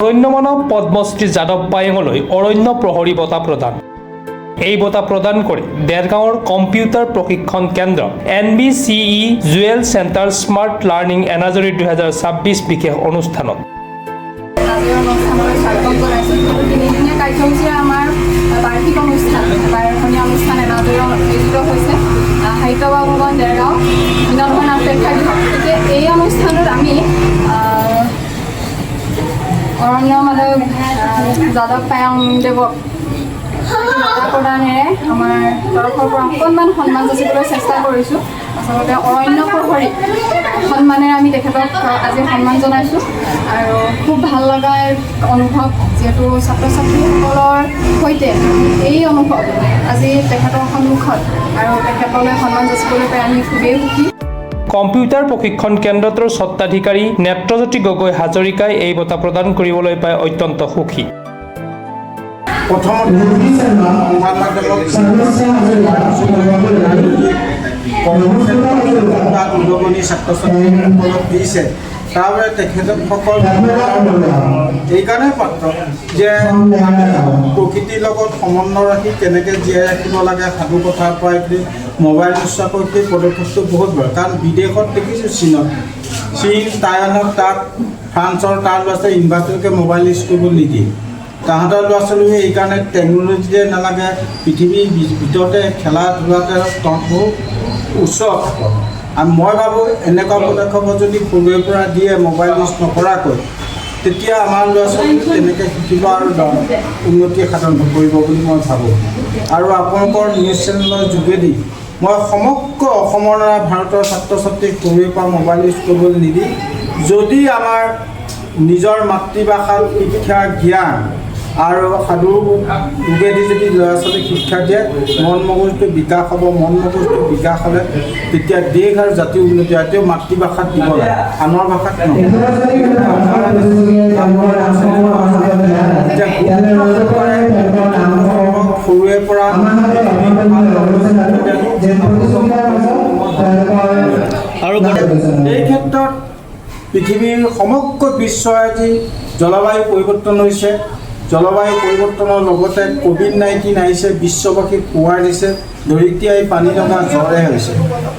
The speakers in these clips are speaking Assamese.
অৰণ্য মানৱ পদ্মশ্ৰী যাদৱ পায়েঙলৈ অৰণ্য প্ৰহৰী বঁটা প্ৰদান। এই বঁটা প্ৰদান কৰি দেৰগাঁৱৰ কম্পিউটাৰ প্ৰশিক্ষণ কেন্দ্ৰ NBCE Jewel centre smart learning এনাজৰী 2026 বিশেষ অনুষ্ঠানত বাৰ্ষিক অনুষ্ঠান বাৰ্ষিকীয় অনুষ্ঠান এনাজৰীত আয়োজিত হৈছে সাহিত্যসভা ভৱন দেৰগাঁও বিনোদন প্ৰেক্ষাগৃহ। গতিকে এই অনুষ্ঠানত আমি অৰণ্য মানৱ যাদৱ পায়েঙদেৱক বঁটা প্ৰদানেৰে আমাৰ তৰফৰ পৰা অকণমান সন্মান যাচিবলৈ চেষ্টা কৰিছোঁ। আচলতে অৰণ্য প্ৰহৰী সন্মানেৰে আমি তেখেতক আজি সন্মান জনাইছোঁ আৰু খুব ভাল লগা অনুভৱ, যিহেতু ছাত্ৰ ছাত্ৰীসকলৰ সৈতে এই অনুভৱ আজি তেখেতৰ সন্মুখত আৰু তেখেতলৈ সন্মান যাচিবলৈ পাই আমি খুবেই সুখী। কম্পিউটাৰ প্ৰশিক্ষণ কেন্দ্ৰটোৰ স্বত্বাধিকাৰী নেত্ৰজ্যোতি গগৈ হাজৰিকাই এই বঁটা প্ৰদান কৰিবলৈ পাই অত্যন্ত সুখী। উদগনি ছাত্ৰ ছাত্ৰীসকলক দিছে, তাৰ বাবে তেখেতসকল এইকাৰণে পাত্ৰ যে প্ৰকৃতিৰ লগত সমন্বয় ৰাখি কেনেকৈ জীয়াই ৰাখিব লাগে, সাধু কথাৰ পৰা মোবাইল নোচোৱাকৈ সেই পদক্ষেপটো বহুত ভাল। কাৰণ বিদেশত দেখিছোঁ চীন, টাইৱানত, তাত ফ্ৰান্সৰ তাৰ ল'ৰা ছোৱালী ইউনিভাৰ্চিটিলৈকে মোবাইল ইউজ কৰিব নিদিয়ে। তাহাঁতৰ ল'ৰা ছোৱালীয়ে এইকাৰণে টেকন'লজিতে নালাগে, পৃথিৱীৰ ভিতৰতে খেলা ধূলাতে বহুত উচ্চ। আৰু মই ভাবোঁ এনেকুৱা পদক্ষেপ যদি সৰুৰে পৰা দিয়ে মোবাইল ইউজ নকৰাকৈ, তেতিয়া আমাৰ ল'ৰা ছোৱালী তেনেকৈ শিকিব আৰু উন্নতি সাধন কৰিব বুলি মই ভাবোঁ। আৰু আপোনালোকৰ নিউজ চেনেলৰ যোগেদি মই সমগ্ৰ অসমৰ দ্বাৰা ভাৰতৰ ছাত্ৰ ছাত্ৰীক সৰুৰে পৰা মোবাইল ইউজ কৰিবলৈ নিদি যদি আমাৰ নিজৰ মাতৃভাষাৰ শিক্ষা জ্ঞান আৰু সাধু যোগেদি যদি ল'ৰা ছোৱালীক শিক্ষা দিয়ে, মন মগজুটো বিকাশ হ'ব। মন মগজুটো বিকাশ হ'লে তেতিয়া দেশ আৰু জাতিৰ উন্নতি হয়। তেওঁ মাতৃভাষাত দিব লাগে, আনৰ ভাষাত সৰুৰে পৰা আৰু এই ক্ষেত্ৰত পৃথিৱীৰ সমগ্ৰ বিশ্বই আজি জলবায়ু পৰিৱৰ্তন হৈছে। জলবায়ু পৰিৱৰ্তনৰ লগতে COVID-19 আহিছে, বিশ্ববাসীক পোৱাৰ দিছে। ধৰিত্ৰীয়াই পানী লগা জ্বৰে হৈছে।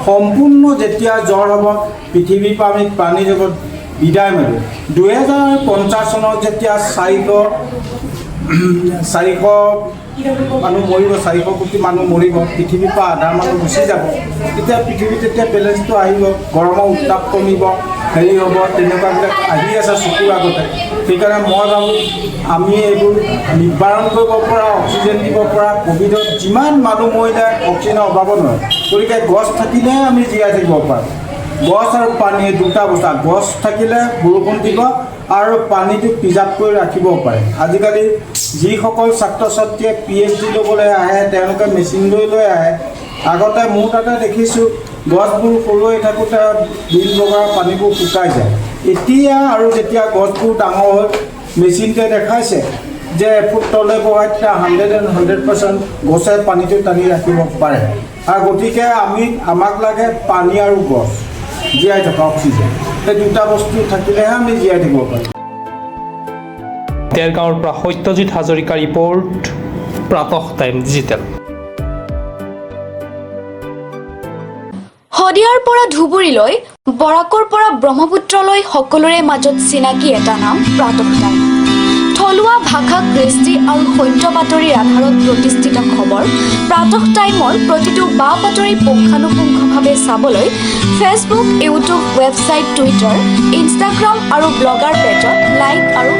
সম্পূৰ্ণ যেতিয়া জ্বৰ হ'ব, পৃথিৱীৰ পৰা আমি পানী জগত বিদায় মাৰিম। 2050 চনত যেতিয়া 400 মানুহ মৰিব, 400 কোটি মানুহ মৰিব, পৃথিৱীৰ পৰা আধা মানুহ গুচি যাব, তেতিয়া পৃথিৱীত তেতিয়া বেলেঞ্চটো আহিব, গৰমৰ উত্তাপ কমিব, হেৰি হ'ব, তেনেকুৱাবিলাক আহি আছে চকুৰ আগতে। সেইকাৰণে মই ভাবোঁ আমি এইবোৰ নিবাৰণ কৰিব পৰা, অক্সিজেন দিব পৰা, ক'ভিডত যিমান মানুহ মৰিলে অক্সিজেনৰ অভাৱত নহয়। গতিকে গছ থাকিলেহে আমি জীয়াই থাকিব পাৰোঁ। গছ আৰু পানী দুটা বস্তু, গছ থাকিলে বৰষুণ দিব আৰু পানীটো প্ৰিজাৰ্ভ কৰি ৰাখিব পাৰে। আজিকালি যিসকল ছাত্ৰ ছাত্ৰীয়ে PhD ল'বলৈ আহে, তেওঁলোকে মেচিন লৈ আহে। আগতে মোৰ তাতে দেখিছোঁ গছবোৰ সৰু হৈ থাকোঁতে বিল বগা পানীবোৰ শুকাই যায়। এতিয়া আৰু যেতিয়া গছবোৰ ডাঙৰ হ'ল, মেচিনটোৱে দেখাইছে যে এফুট তলে বগাই তেতিয়া 100% গছে পানীটো টানি ৰাখিব পাৰে। আৰু গতিকে আমাক লাগে পানী আৰু গছ, জীয়াই থকা অক্সিজেন। সেই দুটা বস্তু থাকিলেহে আমি জীয়াই থাকিব পাৰিম। দেৰগাঁৱৰ পৰা সত্যজিৎ হাজৰিকা ৰিপৰ্ট, প্ৰাতঃ টাইম ডিজিটেল। শদিয়াৰ পৰা ধুবুৰীলৈ, বৰাকৰ পৰা ব্ৰহ্মপুত্ৰলৈ সকলোৰে মাজত চিনাকি এটা নাম প্ৰাতঃ টাইম। থলুৱা ভাষা, কৃষ্টি আৰু সত্য বাতৰিৰ আধাৰত প্ৰতিষ্ঠিত খবৰ প্ৰাতঃ টাইমৰ প্ৰতিটো বা বাতৰি পুংখানুপুংখভাৱে চাবলৈ Facebook, YouTube, website, Twitter, Instagram আৰু ব্লগাৰ পেজত লাইক আৰু